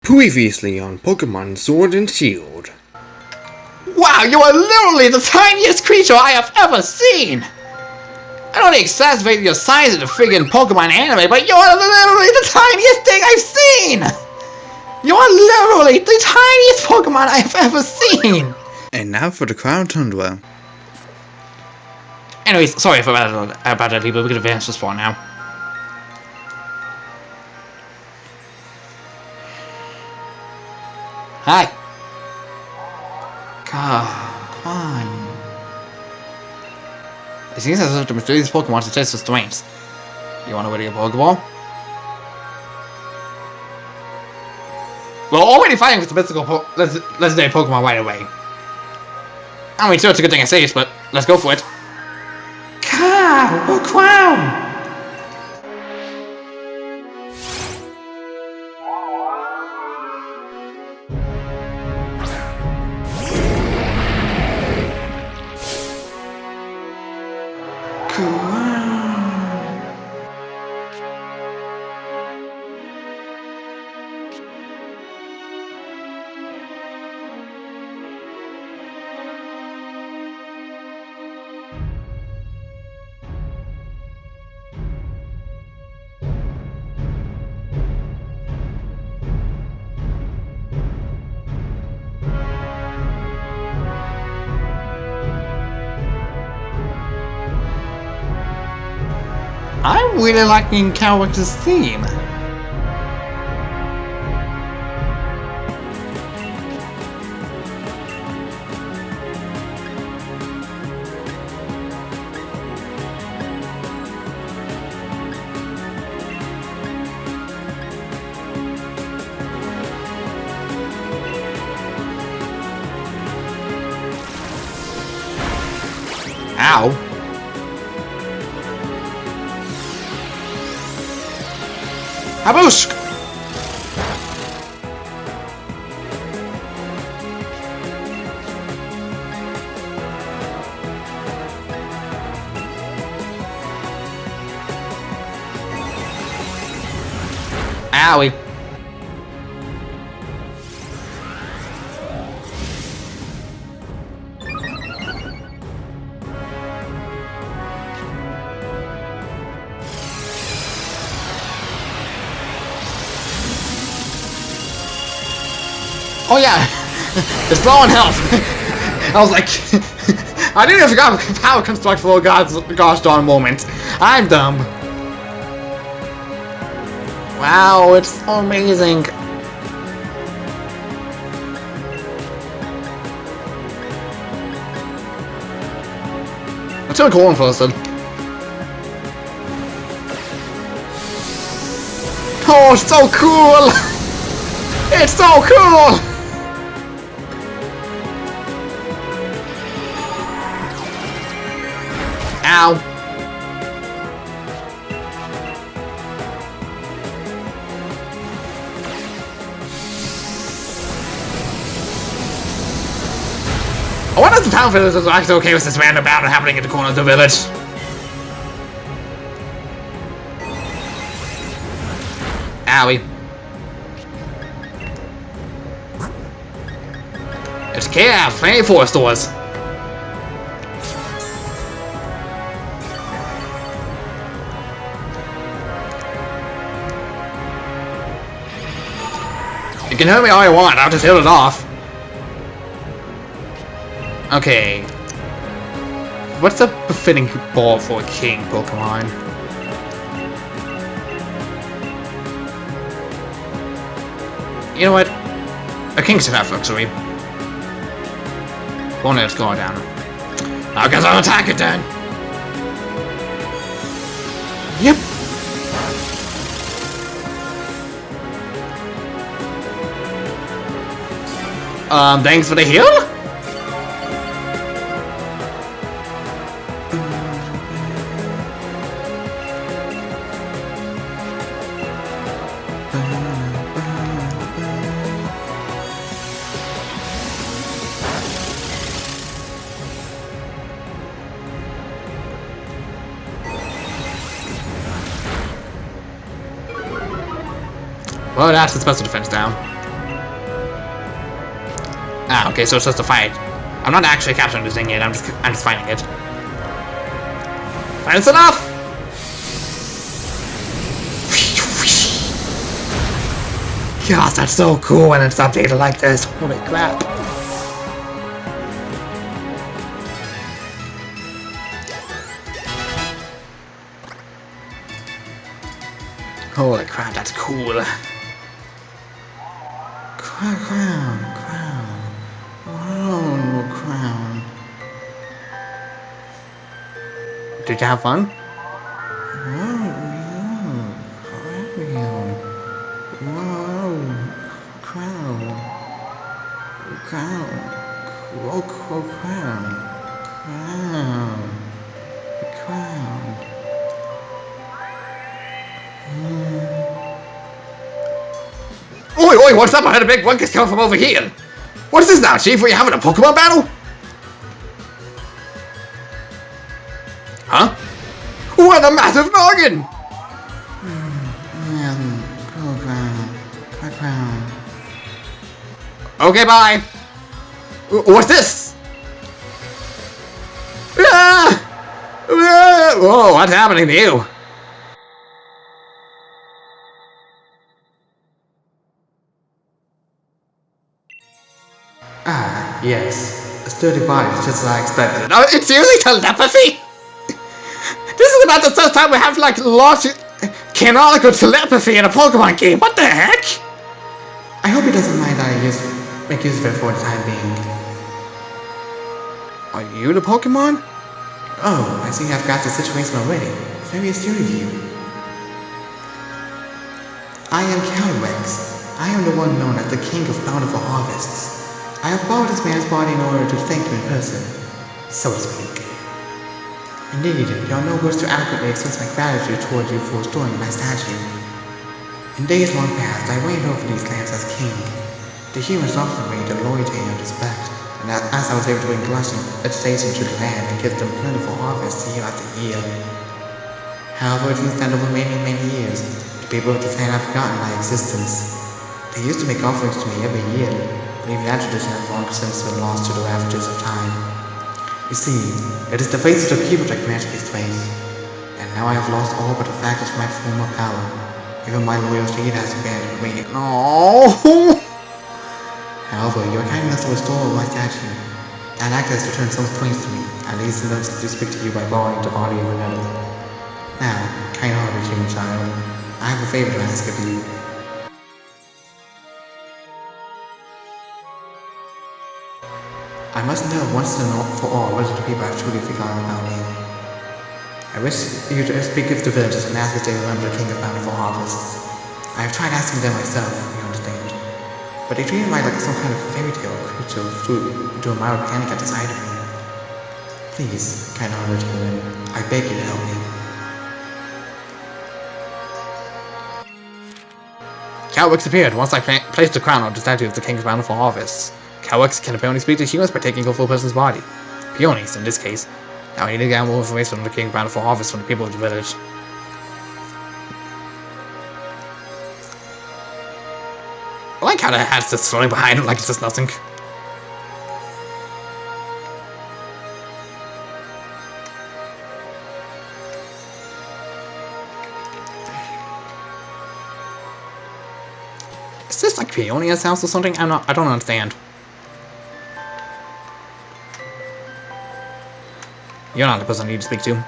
Previously on Pokemon Sword and Shield. Wow, you are literally the tiniest creature I have ever seen! I don't exaggerate your size in the friggin' Pokemon anime, but you are literally the tiniest thing I've seen! You are literally the tiniest Pokemon I have ever seen! And now for the Crown Tundra. Anyways, sorry for about that, people. We're gonna advance the spawn now. Hi. Come on. It seems as if the mysterious Pokemon to test the strengths. You wanna win a Pokeball? We're already fighting with the mystical legendary Pokemon right away. I mean, sure, it's a good thing I say this, but let's go for it. Cow or crown? I'm really liking character's theme. Ow. Haboosh! Owie. Oh yeah, it's low on health. I was like, I didn't even forget power construct for a gosh darn moment. I'm dumb. Wow, it's so amazing. Let's go Corn first then. Oh, it's so cool! It's so cool! Ow. I wonder if the town villagers are actually okay with this random battle happening in the corner of the village. Owie. It's care, plenty of forest stores. You can hurt me all you want, I'll just hit it off. Okay. What's a befitting ball for a king Pokemon? You know what? A king should have luxury. Won't let us go down. I guess I'll attack it then. Yep. Thanks for the heal? Well, that's the special defense down. Ah, okay, so it's just a fight. I'm not actually capturing this thing yet, I'm just fighting it. That's enough! Gosh, that's so cool when it's updated like this. Holy crap. Holy crap, that's cool. Crown. Oh, crown. Did you have fun? Oi, what's up? I heard a big ruckus coming from over here. What is this now, Chief? Are you having a Pokemon battle? Huh? What a massive noggin! Okay, bye. What's this? Whoa, what's happening to you? Ah, yes. A sturdy body, just as I expected. Oh, it's seriously telepathy? This is about the first time we have, like, launched canonical telepathy in a Pokemon game. What the heck? I hope he doesn't mind that I make use of it for the time being. Are you the Pokemon? Oh, I see I've got the situation already. Very astute of you. I am Calyrex. I am the one known as the King of Bountiful Harvests. I have borrowed this man's body in order to thank you in person, so to speak. Indeed, there are no words to adequately express my gratitude toward you for restoring my statue. In days long past, I reigned over these lands as king. The humans offered me the loyalty and respect, and as I was able to bring vegetation to the land and give them plentiful harvests year after year. However, since then over many years, the people of this land have forgotten my existence. They used to make offerings to me every year, but even that tradition has long since been lost to the ravages of time. You see, it is the faces of people that grant me space, and now I have lost all but the factors of my former power. Even my loyalty has abandoned me. No. However, your kindness to restore my statue, that act has returned some strength to me, at least enough to speak to you by borrowing the body of another. Now, kind-hearted human child, I have a favor to ask of you. I must know once and for all whether the people have truly forgotten about me. I wish you to speak with the villagers and ask if they remember the King of Bountiful Harvests. I have tried asking them myself, you understand, but they treated me like some kind of fairy tale creature who flew into a mild panic at the sight of me. Please, kind-hearted human, I beg you to help me. Calyrex appeared once I placed the crown on the statue of the King of Bountiful Harvests. Calyrex can apparently speak to humans by taking a full person's body. Peonies, in this case. Now I need to get more information on the King of Bountiful Harvest from the people of the village. I like how that has this floating behind him like it's just nothing. Is this like Peonia's house or something? I don't understand. You're not the person I need to speak to.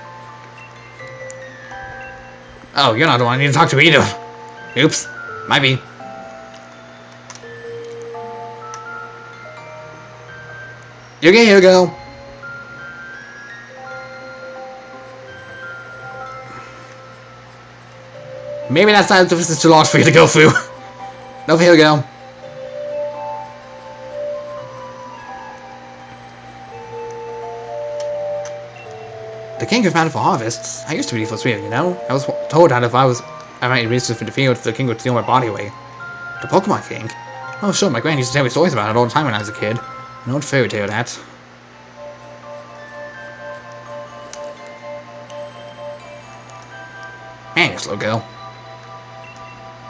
Oh, you're not the one I need to talk to either. Oops. Might be. Okay, here we go. Maybe that side of this is too large for you to go through. No, here we go. The King of Bountiful Harvests? I used to be for real, you know? I was told that if I might reach for the field, the king would steal my body away. The Pokemon King? Oh sure, my grand used to tell me stories about it all the time when I was a kid. An old fairy tale, that. Man, you slow girl.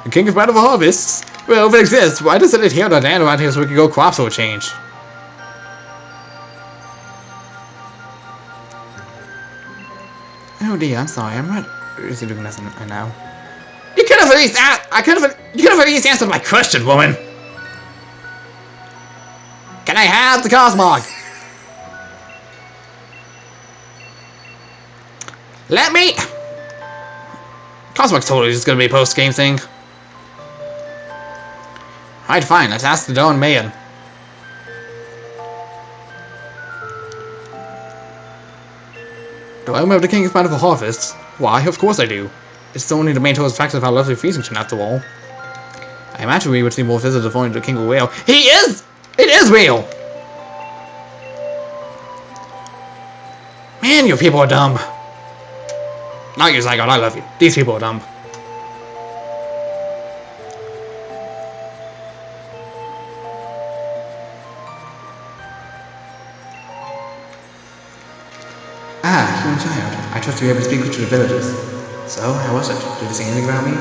The King of Bountiful Harvests? Well, if it exists, why doesn't it heal the land around here so we can go crops or change? Oh dear, I'm sorry. I'm not really doing this right now. You could have at least answered my question, woman. Can I have the Cosmog? Let me. Cosmog's totally just gonna be a post-game thing. Alright, fine. Let's ask the Dawn Mayan. Do I remember the King's Bountiful Harvest? Why, of course I do. It's only the main tourist factor of how lovely Feasington after all. I imagine we would see more visitors if only the King were real. He is! It is real! Man, you people are dumb. Not you, Zygon, I love you. These people are dumb. Ah, human child. I trust you were able to speak to the villagers. So, how was it? Did they say anything about me?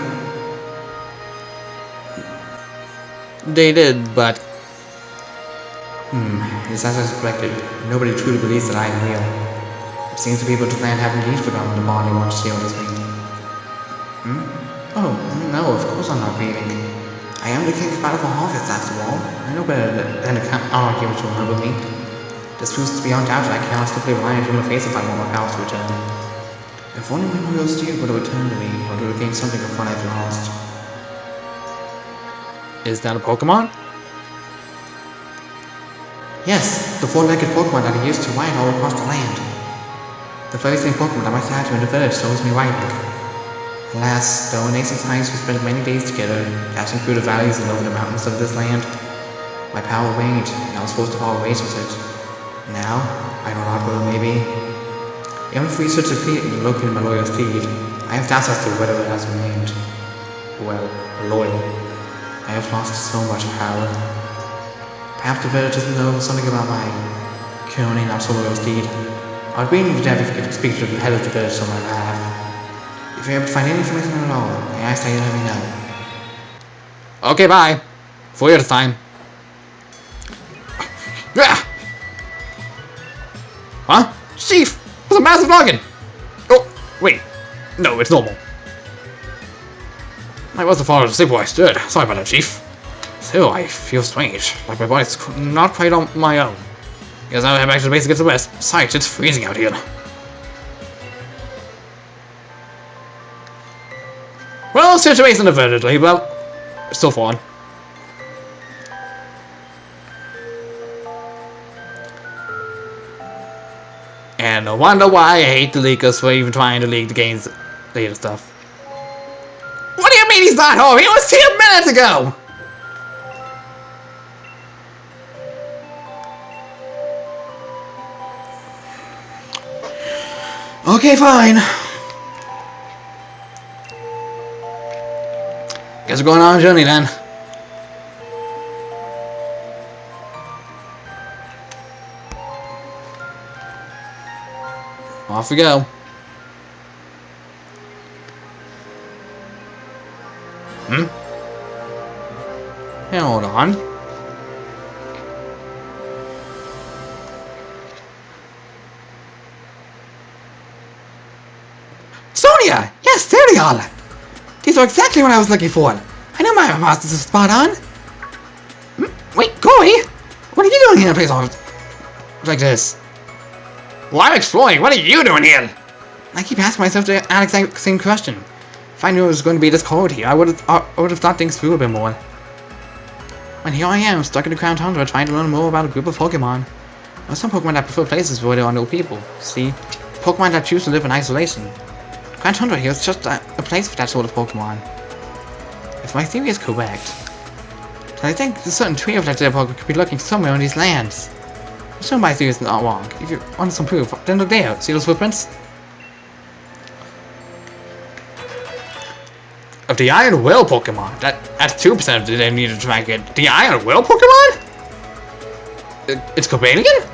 They did, but... it's as I suspected. Nobody truly believes that I am real. It seems the people of the land have indeed forgotten the bond they want to steal this me. Oh, no, of course I'm not grieving. I am the King's Bountiful Harvest, after all. I know better than to argue with you with me. This proves beyond doubt that I cannot simply rely on human face if I want my powers to return. If only my real steel would have returned to me, or to regain something of what I've lost. Is that a Pokemon? Yes, the four-legged Pokemon that I used to ride all across the land. The very same Pokemon that my statue in the village shows me riding. Alas, though in ancient times we spent many days together, passing through the valleys and over the mountains of this land, my power waned, and I was forced to part ways with it. Now, I know not where it may be. Even if research is located in my loyal steed, I have doubts as to whether it has remained, well, loyal. I have lost so much power. Perhaps the villagers know something about my currently not so loyal steed. I would really need to speak to the head of the village on my behalf. If you're able to find any information at all, I ask that you let me know. Okay, bye. For your time. Huh? Chief! That's a massive noggin! Oh, wait. No, it's normal. I was the father to sleep where I stood. Sorry about that, Chief. Still, I feel strange. Like my body's not quite on my own. Guess I have back to the base to get some rest. Besides, it's freezing out here. Well, situation avertedly, but still fun. And no wonder why I hate the leakers for even trying to leak the game's data stuff. What do you mean he's not home? He was here minutes ago! Okay, fine. Guess we're going on a journey then. Off we go. Hold on. Sonia! Yes, there they are! These are exactly what I was looking for. I know my masters are spot on. Wait, Corey! What are you doing here in a place like this? Well, I'm exploring. What are you doing here? I keep asking myself the exact same question. If I knew it was going to be this cold here, I would have thought things through a bit more. And here I am, stuck in the Crown Tundra, trying to learn more about a group of Pokemon. There are some Pokemon that prefer places where there are no people. See, Pokemon that choose to live in isolation. The Crown Tundra here is just a place for that sort of Pokemon. If my theory is correct, then I think a certain trio of that Pokemon could be lurking somewhere in these lands. I'm sure my theory is not wrong. If you want some proof, then look there. See those footprints? Of the Iron Will Pokemon. That's 2% of the need to track it. The Iron Will Pokemon? It's Corbanian?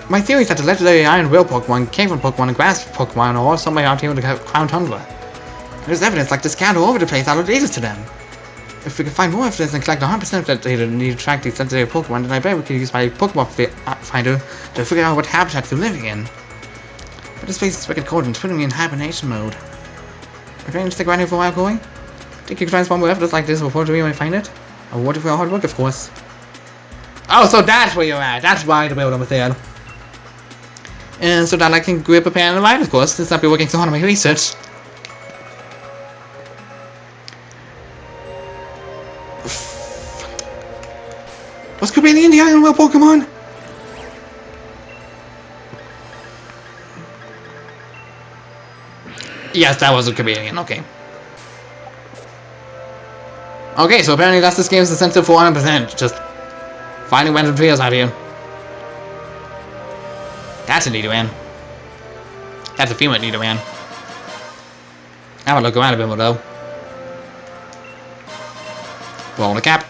My theory is that the legendary Iron Will Pokemon came from Pokemon and Grass Pokemon or somewhere out here in the Crown Tundra. There's evidence like this scattered all over the place that relates to them. If we can find more evidence and collect 100% of that data needed to track these legendary Pokemon, then I bet we can use my Pokemon Finder to figure out what habitat they're living in. But this place is wicked cold and putting me in hibernation mode. Are going to stick around here for a while, Chloe? Think you can transform with efforts like this before me when I find it? A reward for your hard work, of course. Oh, so that's where you're at. That's why the build up there. And so that I can grip a pen and write, of course, since I've been working so hard on my research. Was Corbellion in the Iron Well Pokemon? Yes, that was a Corbellion, okay. Okay, so apparently that's this game's incentive for 100%. Just finding random trios out here. That's a Nidoran. That's a female Nidoran. Have a look around a bit more though. Roll the cap.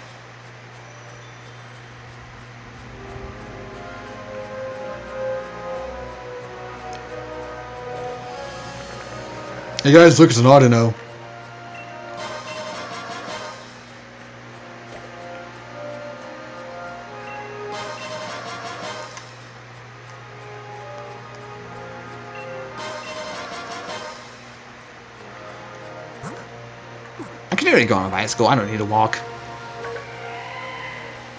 Hey guys, look, it's an Audino. I can already go on a bicycle, I don't need to walk.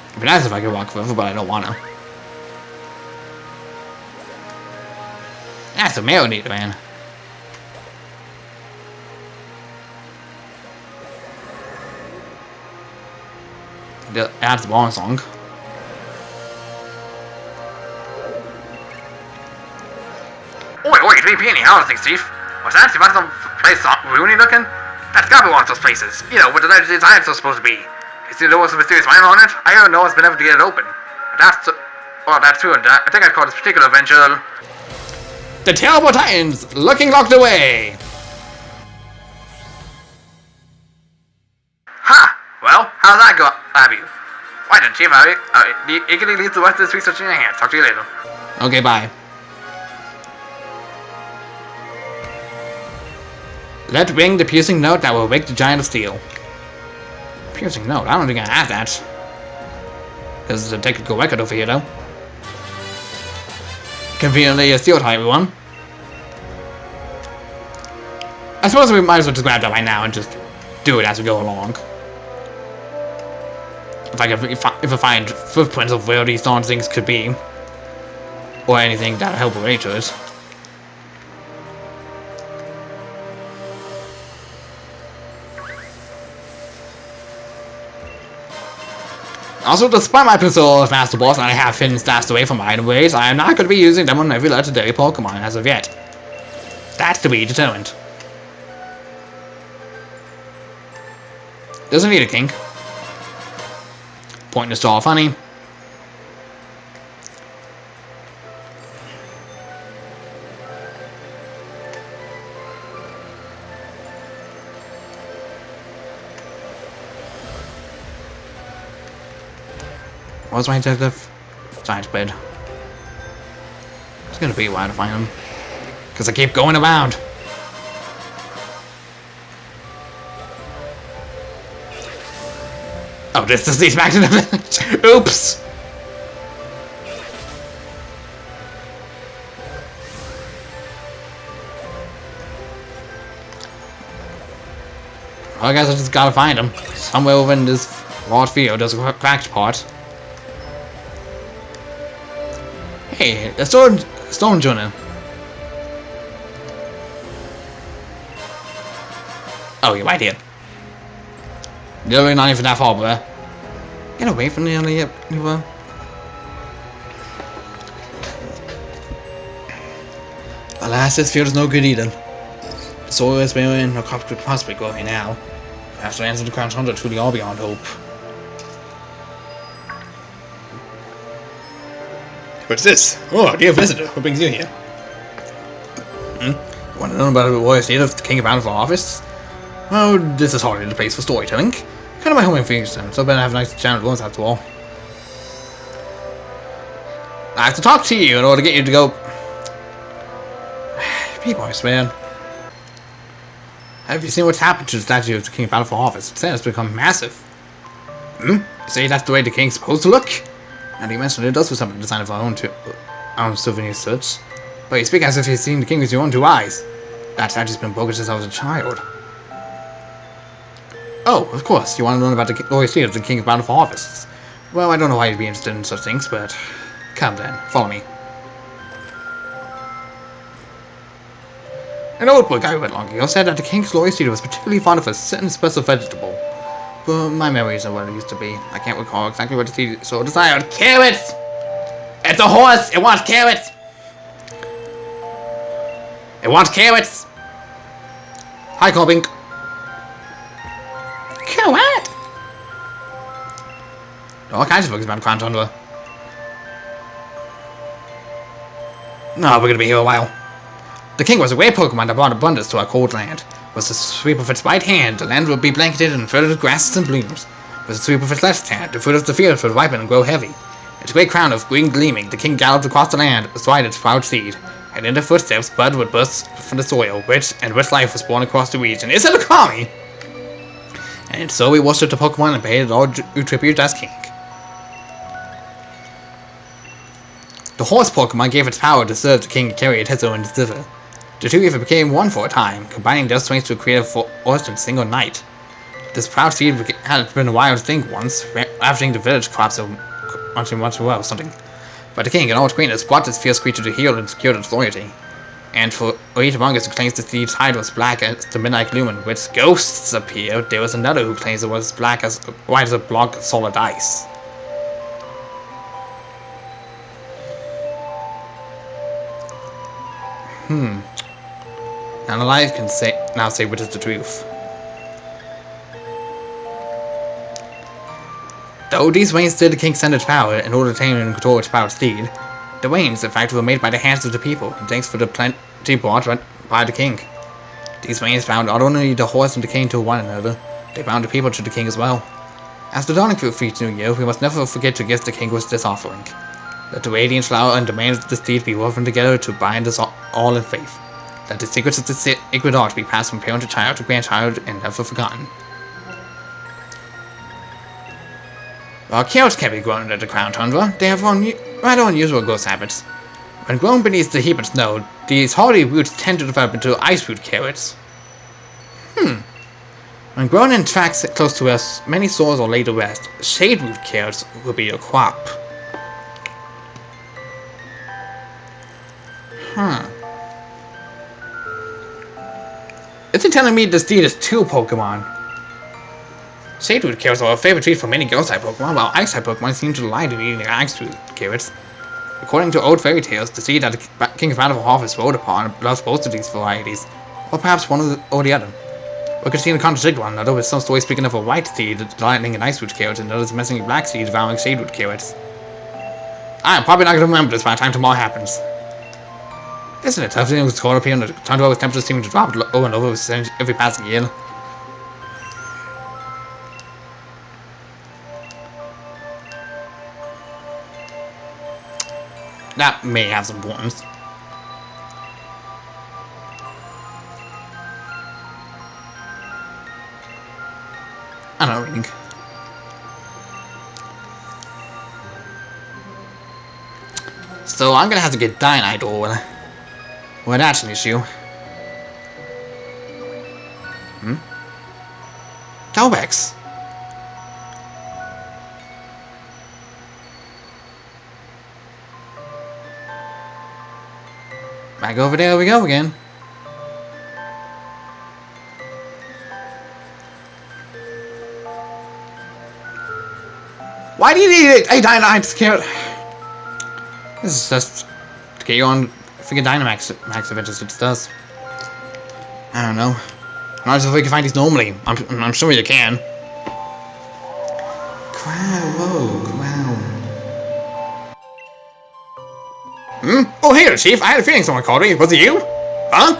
It'd be nice if I could walk forever, but I don't wanna. That's a male Nidoran. That's the wrong song. Oi, VP, how's things, Chief? Was that some place Rooney looking? That's gotta be one of those places. You know, where the legendary dinosaur's supposed to be. You see there was a mysterious mine on it? I don't know one's been able to get it open. But that's true, and I think I'd call this particular adventure... The Terrible Titans, looking locked away! Ha! Well, how's that go, Abby? Why didn't Chief Abby? Eagerly leaves the rest of this research in your hands. Talk to you later. Okay, bye. Let's ring the piercing note that will wake the giant of steel. Piercing note? I don't think I have that. This is a technical record over here, though. Conveniently a steel type one. I suppose we might as well just grab that right now and just do it as we go along. If I find footprints of where these darn things could be, or anything that'll help relate to it. Also, despite my pistol of Master Boss and I have hidden stashed away from my item ways, I am not going to be using them on every legendary Pokemon as of yet. That's to be determined. Doesn't need a kink. Pointless to all funny. What's my objective? Giant squid. It's gonna be a while to find them. Because I keep going around. Oh, this leads back to the village. Oops! Well, I guess I just gotta find him. Somewhere over in this large field, there's a cracked part. Hey, a stone journal. Oh, you're right here. Literally not even that far, bro. Get away from the alley, yep, you were. Alas, this field is no good either. The soil is barren, no crop could possibly grow here now. Perhaps the lands of the Crown Tundra truly are beyond hope. What's this? Oh, dear visitor, what brings you here? You want to know about the royal state of the King of Bountiful office? Well, this is hardly the place for storytelling. Kind of my home infusion, so I better have a nice channel once after all. I have to talk to you in order to get you to go. People, I swear. Have you seen what's happened to the statue of the King of Bountiful office? It has become massive. You say that's the way the king's supposed to look? And you mentioned it does for some design of our own souvenir search. But you speak as if you've seen the king with your own 2 eyes. That statue's been broken since I was a child. Oh, of course, you want to learn about the glorious state of the king of Bountiful Harvests. Well, I don't know why you'd be interested in such things, but come then, follow me. An old book I read long ago said that the king's glorious seed was particularly fond of a certain special vegetable. But my memory isn't what it used to be. I can't recall exactly what the seed so desired. Carrots! It's a horse! It wants carrots! It wants carrots! Hi, Corbink. What? All kinds of books about Crown Tundra. No, we're gonna be here a while. The king was a great Pokemon that brought abundance to our cold land. With the sweep of its right hand, the land would be blanketed and filled with grasses and blooms. With the sweep of its left hand, the fruit of the fields would ripen and grow heavy. Its great crown of green gleaming, the king galloped across the land, astride its proud steed. And in their footsteps, bud would burst from the soil, rich life was born across the region. Is it a Kami? And so we worshipped the Pokemon and paid all due tribute as king. The horse Pokemon gave its power to serve the king and carry it own river. The two even became one for a time, combining their strengths to create a forest in a single night. This proud steed had been a wild thing once, ravaging the village crops of much or something. But the king, in all its greatness, brought this fierce creature to heal and secure its loyalty. And for each among us who claims the steed's hide was black as the midnight gloom in which ghosts appeared, there was another who claims it was white as a block of solid ice. None alive can now say which is the truth. Though these reins did the king send its power in order to tame and control its proud steed, the reins, in fact, were made by the hands of the people, and thanks for the plenty brought by the king. These reins bound not only the horse and the king to one another, they bound the people to the king as well. As the dawning of each new year, we must never forget to give the king with this offering. Let the radiant flower and the manes of the steed be woven together to bind us all in faith. Let the secrets of the sacred art be passed from parent to child to grandchild and never forgotten. While carrots can be grown under the Crown Tundra, they have rather unusual growth habits. When grown beneath the heap of snow, these hardy roots tend to develop into ice root carrots. When grown in tracts close to us, many soils are laid to rest. Shade root carrots will be your crop. It's telling me this steed is 2 Pokemon. Shade root carrots are a favorite treat for many ghost-type Pokemon, while ice-type Pokemon seem to delight in eating ice root carrots. According to old fairy tales, the seed that the King of Bountiful Harvest rode upon loves both of these varieties, or perhaps one or the other. We could seem to contradict one another, with some stories speaking of a white seed delighting in ice root carrots and others mentioning a black seed devouring shade root carrots. I'm probably not going to remember this by the time tomorrow happens. Isn't it tough to was caught up here in the Tundra with temperatures seeming to drop over and over with every passing year? That may have some importance. I don't know, reading. So I'm gonna have to get Dynite or well, that's an issue. Telbex. Back over there we go again. Why do you need a Dynamax carrot? This is just to get you on freaking Dynamax adventures, it does. I don't know. Not as if we can find these normally. I'm sure you can. Oh, hey there, Chief. I had a feeling someone called me. Was it you? Huh?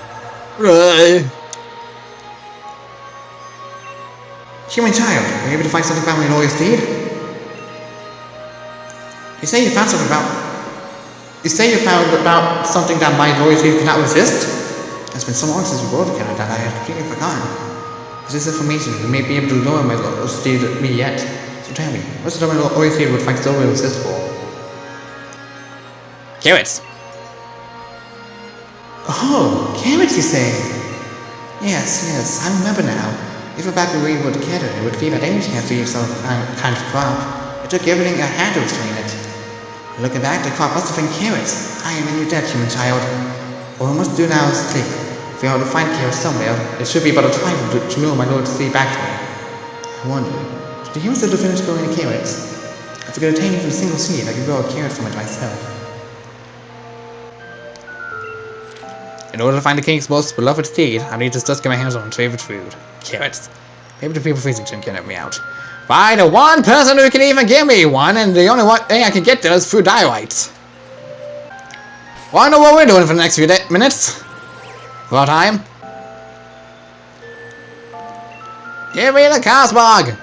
Human child, were you able to find something about my lawyer's deed? You say you found something about something that my lawyer's deed cannot resist? It's been so long since we wrote together that I had completely forgotten. Is this information you may be able to lower my lawyer's deed me yet? So tell me, what's it that my lawyer's deed would find so irresistible? Carrots. Oh, carrots, you say? Yes, I remember now. If we're back where we were together, it would be about anything after you saw kind of crop. It took everything I had to explain it. Looking back, the crop must have been carrots. I am in your debt, human child. All we must do now is sleep. If we are to find carrots somewhere, it should be but a trifle to lure my lord to see back to me. I wonder, did the humans ever finish growing the carrots? If we could obtain even a single seed, I could grow a carrot from it myself. In order to find the king's most beloved steed, I need to just get my hands on his favorite food. Carrots. Maybe the people freezing can help me out. Find the one person who can even give me one, and the only thing I can get there is food diorites. Wanna know what we're doing for the next few minutes? For our time? Give me the Cosmog!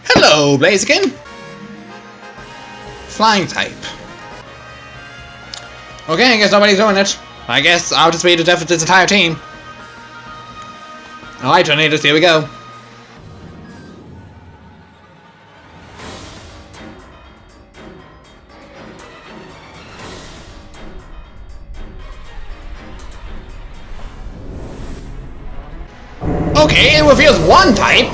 Hello, Blaziken! Flying type. Okay, I guess nobody's doing it. I guess I'll just be the death of this entire team. Alright, Tornadoes, here we go. Okay, it reveals one type.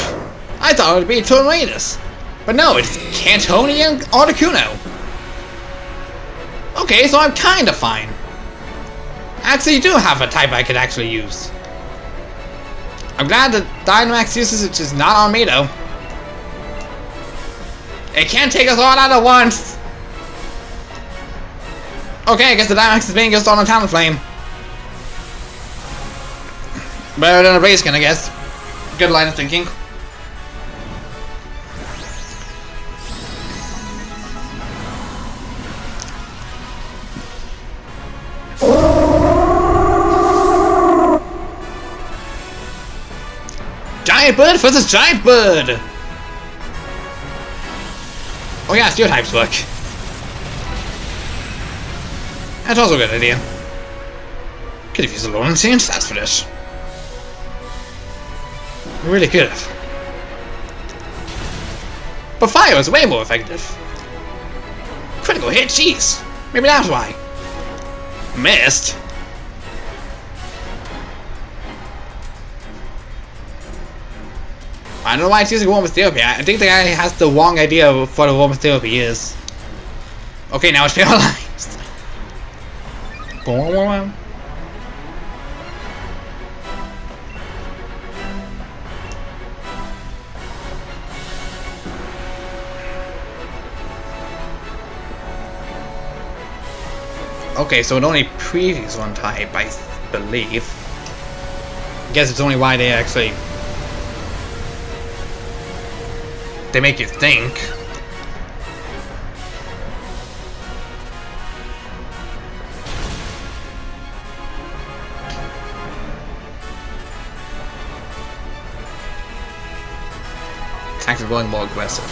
I thought it would be Tornadoes. But no, it's Cantoni and Articuno. Okay, so I'm kinda fine. I actually do have a type I could actually use. I'm glad that Dynamax uses it, just not on me though. It can't take us all out at once! Okay, I guess the Dynamax is being used on a Talonflame. Better than a Blaziken, I guess. Good line of thinking. Giant Bird versus Giant Bird! Oh yeah, Steel types work. That's also a good idea. Could have used a Lorentz stats for this. We really could have. But fire is way more effective. Critical hit, jeez! Maybe that's why. Missed? I don't know why it's using Warm Therapy. I think the guy has the wrong idea of what a Warm Therapy is. Okay, now it's paralyzed. Okay, so it only previews one type, I believe. I guess it's only why they actually... they make you think. Attacks are going more aggressive.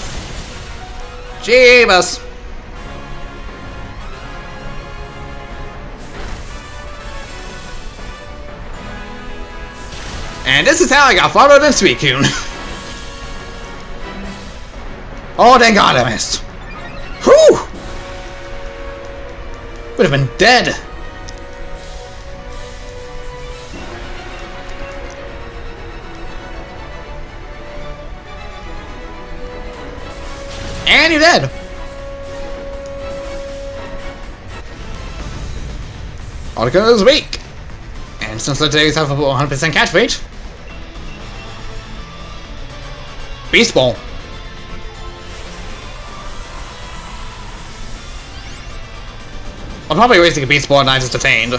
Jeebus! And this is how I got followed in Suicune. Oh, thank God I missed. Whew! Would have been dead. And you're dead. Article is weak. And since legendaries have a 100% catch rate, Beast Ball. I'm probably wasting a Beast Ball and I just attained.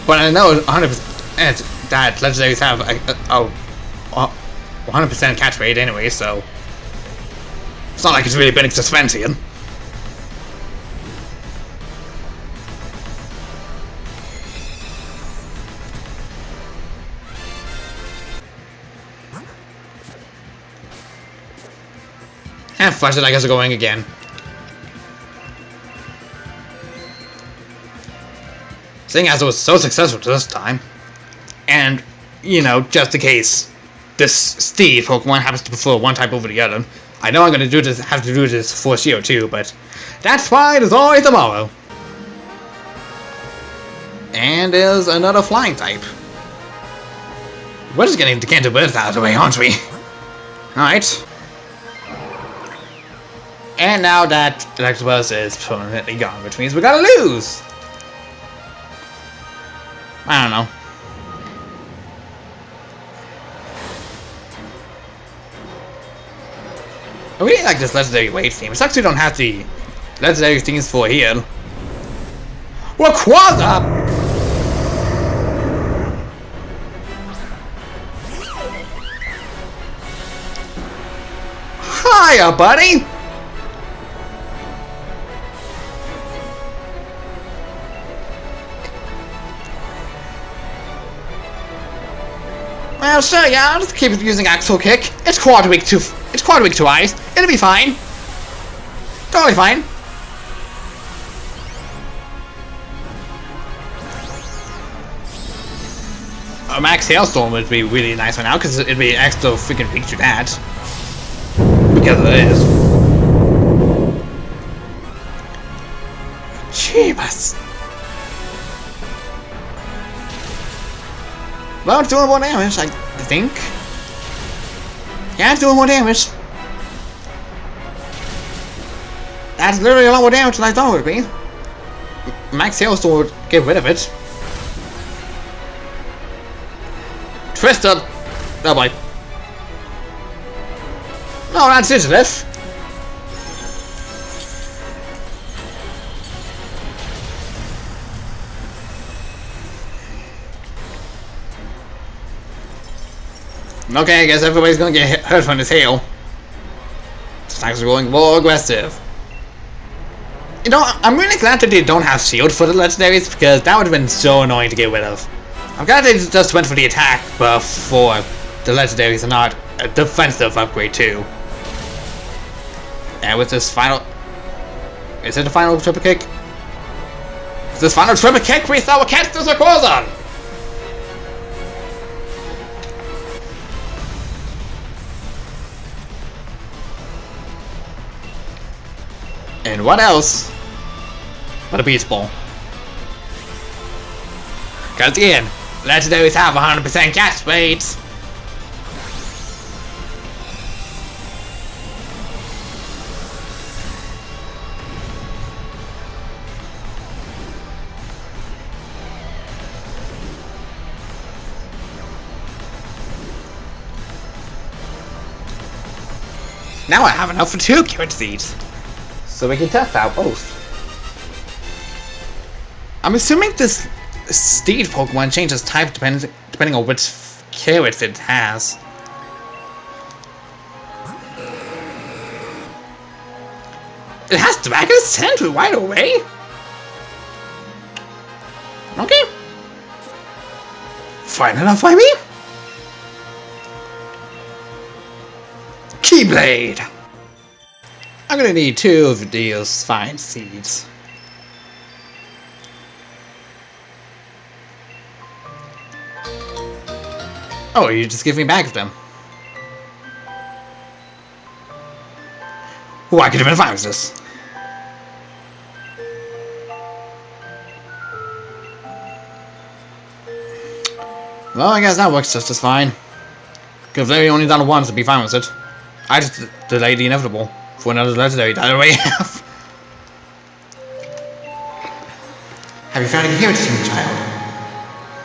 But I know 100% that legendaries have a 100% catch rate anyway, so it's not like it's really been suspension. And Flashlight, I guess, are going again. Seeing as it was so successful this time, and, you know, just in case this Steve Pokemon happens to prefer one type over the other, I know I'm gonna have to do this for CO2, but that's fine as always tomorrow. And there's another flying type. We're just getting the Canto Birds out of the way, aren't we? Alright. And now that Electabuzz is permanently gone, which means we gotta lose! I don't know. I really like this legendary wave theme. It's actually don't have the legendary themes for here. Rayquaza! Hiya, buddy! Well, sure, yeah, I'll just keep using Axle Kick. It's quarter week to ice. It'll be fine. Totally fine. A Max Hailstorm would be really nice right now, because it'd be extra freaking weak to that. Because it is. Jeebus. Well, it's doing more damage, I think. Yeah, it's doing more damage. That's literally a lot more damage than I thought it would be. Max Hailstorm would get rid of it. Twisted! Oh boy. No, that's Digivolf. Okay, I guess everybody's gonna get hurt from this hail. Stacks are going more aggressive. You know, I'm really glad that they don't have shield for the legendaries, because that would have been so annoying to get rid of. I'm glad they just went for the attack buff for the legendaries and not a defensive upgrade too. And with this final... Is it the final triple kick? With this final triple kick, we throw a catch to Rayquaza! And what else but a Beast Ball? Because again, legendaries have 100% catch rates. Now I have enough for 2 Carrot Seeds. So we can test out both. I'm assuming this Steed Pokemon changes type depending on which carrot it has. It has Dragon Scent right away? Okay. Fine enough by me. Keyblade! I'm gonna need 2 of these fine seeds. Oh, you just give me back of them. Oh, I could have been fine with this. Well, I guess that works just as fine. Could have literally only done it once to be fine with it. I just delayed the inevitable for another legendary that I already have. Have you found a carrot stream, child?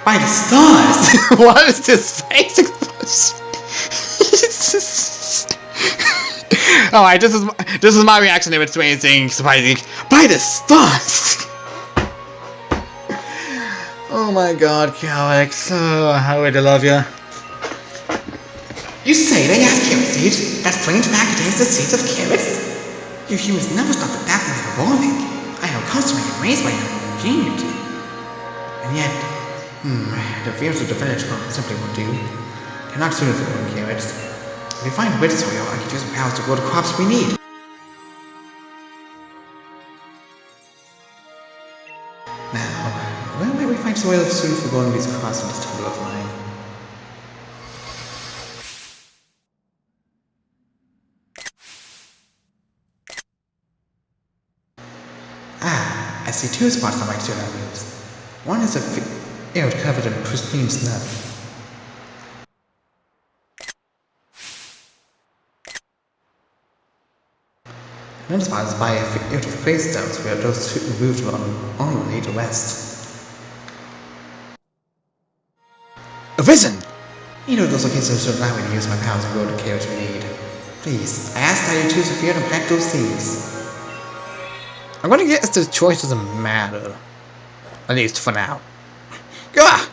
By the stars! What is this face expression? Alright, this is my reaction if it's anything surprising. By the stars! Oh my god, Calyx. Oh, how would I love you. You say they have carrot seeds? That strange pack contains the seeds of carrots? You humans never stop adapting and evolving. I am constantly amazed by your ingenuity. And yet, the fears of the village simply won't do. They're not suited for growing carrots. If we find wet soil, I can use some powers to grow the crops we need. Now, where might we find soil suited for growing these crops in this tunnel of mine? I see 2 spots on my external roots. One is a field covered in pristine snow. Another spot is by a field of gravestones where those who moved on the west. A vision! You know those locations should allow me to use my powers and grow the carrots we need. Please, I ask that you choose a field and plant those seeds. I'm gonna guess the choice doesn't matter. At least for now. Gah!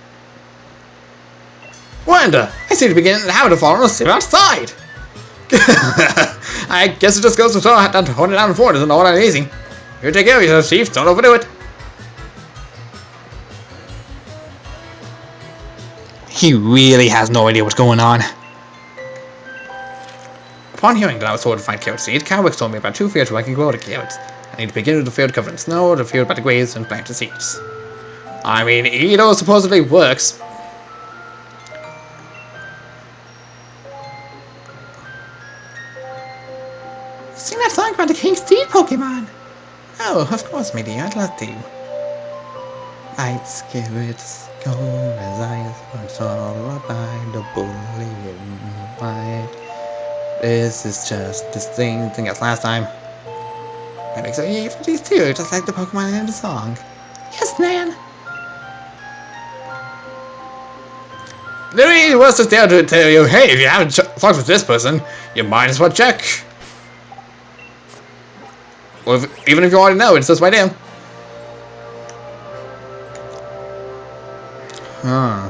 Wanda! I seem to be getting the habit of falling asleep outside! I guess it just goes to show that holding down the fort isn't all that easy. You take care of yourself, Chief. Don't overdo it. He really has no idea what's going on. Upon hearing that I was told to find carrot seed, Cowbox told me about 2 fields where I can grow the carrots. I need to begin with the field covered in snow, the field by the graves, and plant the seeds. I mean, either supposedly works. Sing that song about the King Steve Pokemon! Oh, of course, my dear, I'd love to. Light skirrets go as I saw by the bullying light. This is just the same thing as last time. That makes it easy for these two, just like the Pokemon in the song. Yes, Nan! Louis was just there to tell you, hey, if you haven't talked with this person, you might as well check. Or even if you already know, it's just right there. Huh.